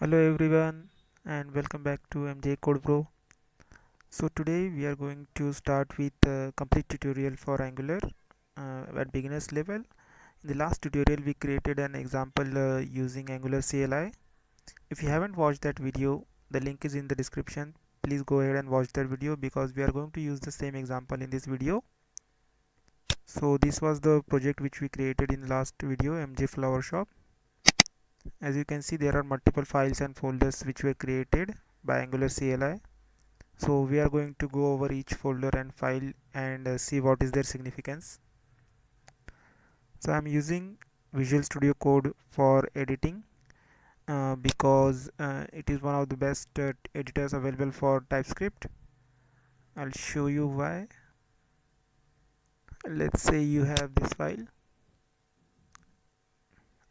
Hello everyone and welcome back to MJCodePro. So today we are going to start with a complete tutorial for Angular at beginners level. In the last tutorial we created an example using Angular CLI. If you haven't watched that video, the link is in the description. Please go ahead and watch that video because we are going to use the same example in this video. So this was the project which we created in the last video, MJ Flower Shop. As you can see, there are multiple files and folders which were created by Angular CLI. So we are going to go over each folder and file and see what is their significance. So I'm using Visual Studio Code for editing because it is one of the best editors available for TypeScript. I'll show you why. Let's say you have this file,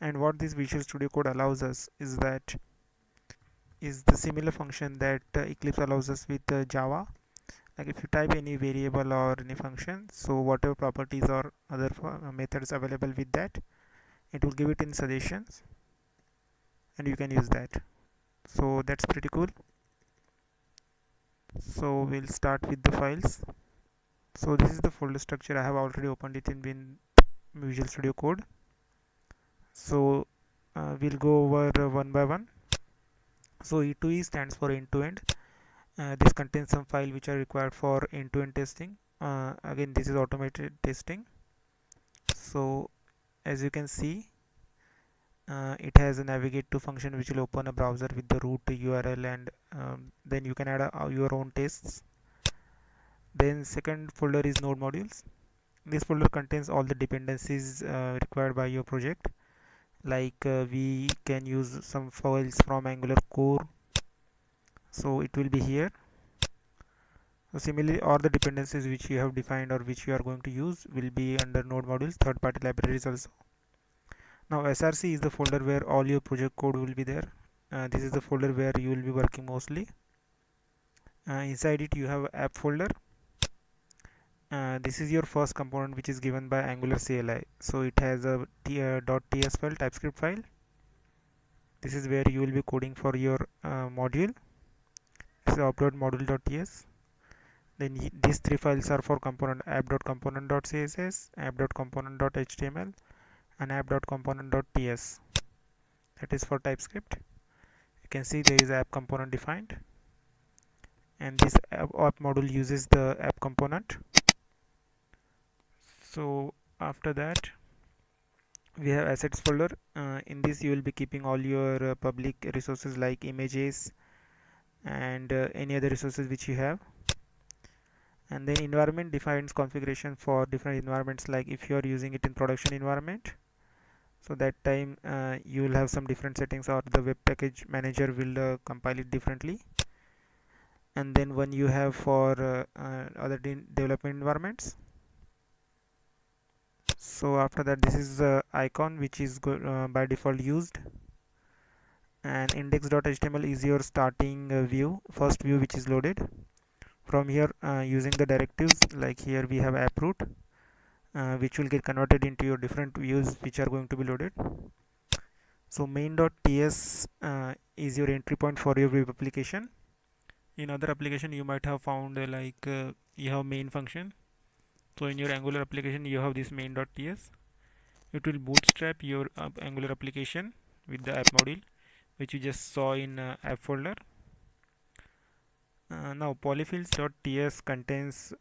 and what this Visual Studio Code allows us is the similar function that Eclipse allows us with Java. Like if you type any variable or any function, so whatever properties or other methods available with that, it will give it in suggestions and you can use that. So that's pretty cool. So we'll start with the files. So this is the folder structure. I have already opened it in Visual Studio Code. So we'll go over one by one. So E2E stands for end to end. This contains some files which are required for end-to-end testing. Again, this is automated testing. So as you can see, it has a navigate to function which will open a browser with the root URL, and then you can add your own tests. Then second folder is node modules. This folder contains all the dependencies required by your project. Like we can use some files from Angular core, so it will be here. So similarly, all the dependencies which you have defined or which you are going to use will be under node modules, third party libraries also. Now src is the folder where all your project code will be there. This is the folder where you will be working mostly. Inside it you have app folder. This is your first component which is given by Angular CLI. So it has a .ts file, TypeScript file. This is where you will be coding for your module. This is upload module.ts. Then these three files are for component: app.component.css, app.component.html, and app.component.ts. That is for TypeScript. You can see there is app component defined, and this app module uses the app component. So after that we have assets folder. In this you will be keeping all your public resources like images and any other resources which you have. And then environment defines configuration for different environments, like if you are using it in production environment, so that time you will have some different settings, or the web package manager will compile it differently. And then one you have for other development environments. So after that, this is the icon which is by default used, and index.html is your starting view, first view which is loaded. From here using the directives, like here we have app root, which will get converted into your different views which are going to be loaded. So main.ts is your entry point for your web application. In other application you might have found you have main function. So in your Angular application you have this main.ts. It will bootstrap your Angular application with the app module which you just saw in app folder. Now polyfills.ts contains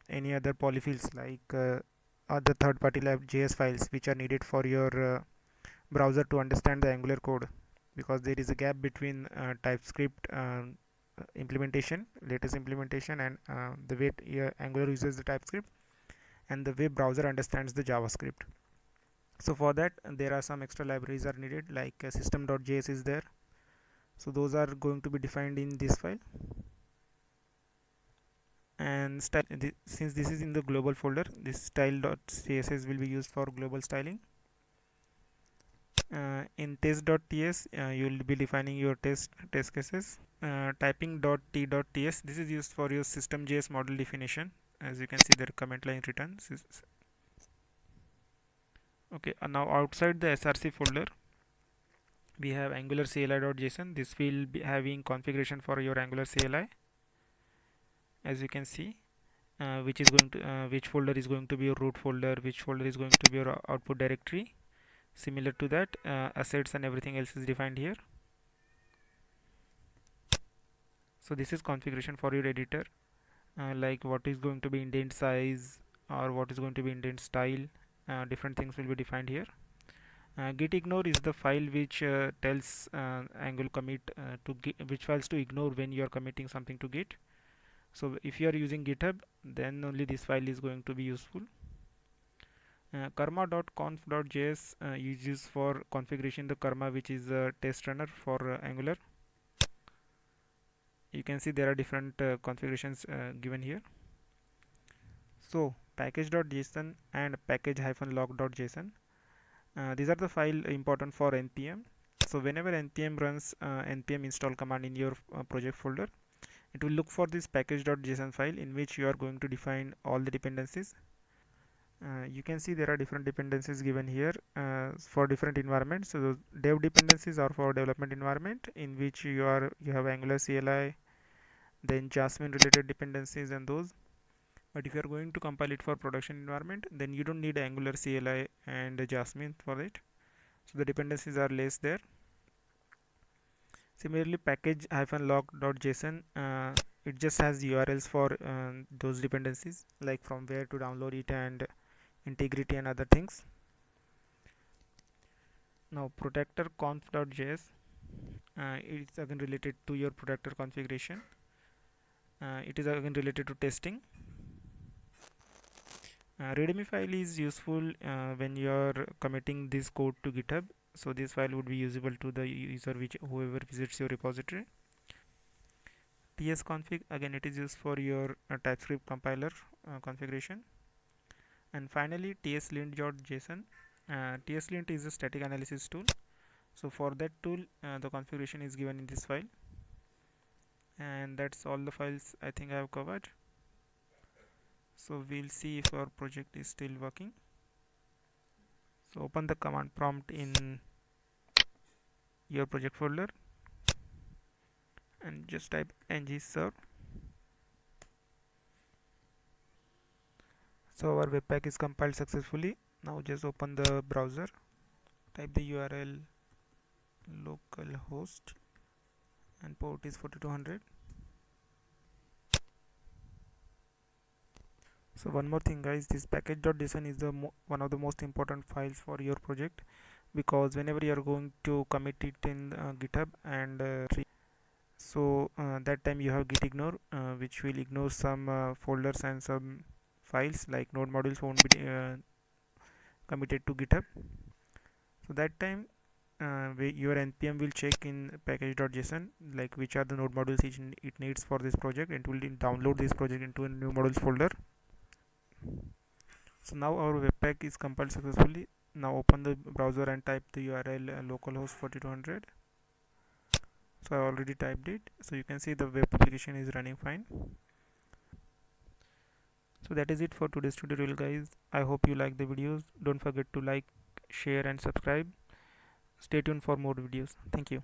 any other polyfills, like other third-party JS files which are needed for your browser to understand the Angular code, because there is a gap between TypeScript implementation, latest implementation, and the way Angular uses the TypeScript, and the way browser understands the JavaScript. So for that there are some extra libraries are needed, like system.js is there. So those are going to be defined in this file. And since this is in the global folder, this style.css will be used for global styling. In test.ts you will be defining your test cases. Typing.t.ts, this is used for your system.js model definition. As you can see, the comment line returns. Okay, now outside the src folder we have angular CLI.json. This will be having configuration for your angular CLI, as you can see, which is going to which folder is going to be your root folder, which folder is going to be your output directory. Similar to that, assets and everything else is defined here. So this is configuration for your editor, like what is going to be indent size or what is going to be indent style. Different things will be defined here. Git ignore is the file which tells Angular commit to which files to ignore when you are committing something to Git. So if you are using GitHub, then only this file is going to be useful. Karma.conf.js uses for configuration the Karma, which is a test runner for Angular. You can see there are different configurations given here. So package.json and package-log.json, these are the file important for npm. So whenever npm runs npm install command in your project folder, it will look for this package.json file in which you are going to define all the dependencies. You can see there are different dependencies given here for different environments. So dev dependencies are for development environment, in which you have Angular CLI, then Jasmine related dependencies and those. But if you are going to compile it for production environment, then you don't need Angular CLI and Jasmine for it. So the dependencies are less there. Similarly, package-log.json, it just has URLs for those dependencies, like from where to download it and integrity and other things. Now protector.conf.js, it's again related to your protector configuration. It is again related to testing. Readme file is useful when you are committing this code to GitHub. So this file would be usable to the user, whoever visits your repository. tsconfig, again it is used for your TypeScript compiler configuration. And finally tslint.json. Tslint is a static analysis tool. So for that tool, the configuration is given in this file. And that's all the files I think I have covered. So we'll see if our project is still working. So open the command prompt in your project folder and just type ngserve. So our webpack is compiled successfully. Now just open the browser, type the URL localhost and port is 4200. So one more thing guys, this package.json is the one of the most important files for your project, because whenever you are going to commit it in GitHub and that time you have git ignore, which will ignore some folders and some files, like node modules won't be committed to GitHub. So that time your npm will check in package.json, like which are the node modules it needs for this project, and it will download this project into a new modules folder. So now our webpack is compiled successfully. Now open the browser and type the URL localhost 4200. So I already typed it, so you can see the web application is running fine. So that is it for today's tutorial guys. I hope you like the videos. Don't forget to like, share and subscribe. Stay tuned for more videos. Thank you.